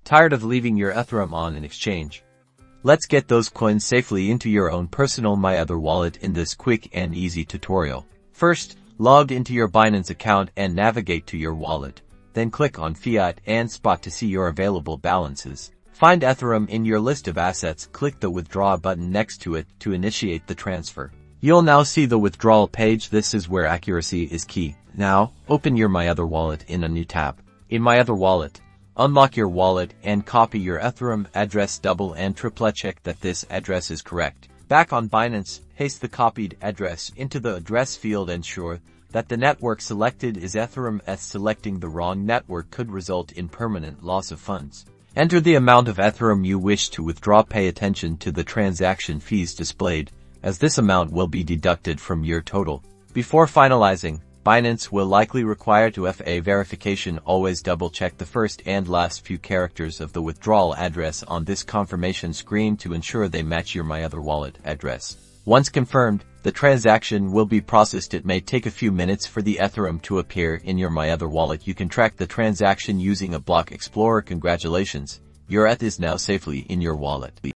Tired of leaving your Ethereum on an exchange? Let's get those coins safely into your own personal MyEtherWallet in this quick and easy tutorial. First, log into your Binance account and navigate to your wallet. Then click on Fiat and Spot to see your available balances. Find Ethereum in your list of assets, click the Withdraw button next to it to initiate the transfer. You'll now see the withdrawal page. This is where accuracy is key. Now, open your MyEtherWallet in a new tab. In MyEtherWallet, unlock your wallet and copy your Ethereum address. Double and triple check that this address is correct. Back on Binance, paste the copied address into the address field. Ensure that the network selected is Ethereum, as selecting the wrong network could result in permanent loss of funds. Enter the amount of Ethereum you wish to withdraw. Pay attention to the transaction fees displayed, as this amount will be deducted from your total. Before finalizing, Binance will likely require to FA verification. Always double-check the first and last few characters of the withdrawal address on this confirmation screen to ensure they match your MyEtherWallet address. Once confirmed, the transaction will be processed. It may take a few minutes for the Ethereum to appear in your MyEtherWallet. You can track the transaction using a block explorer. Congratulations, your ETH is now safely in your wallet.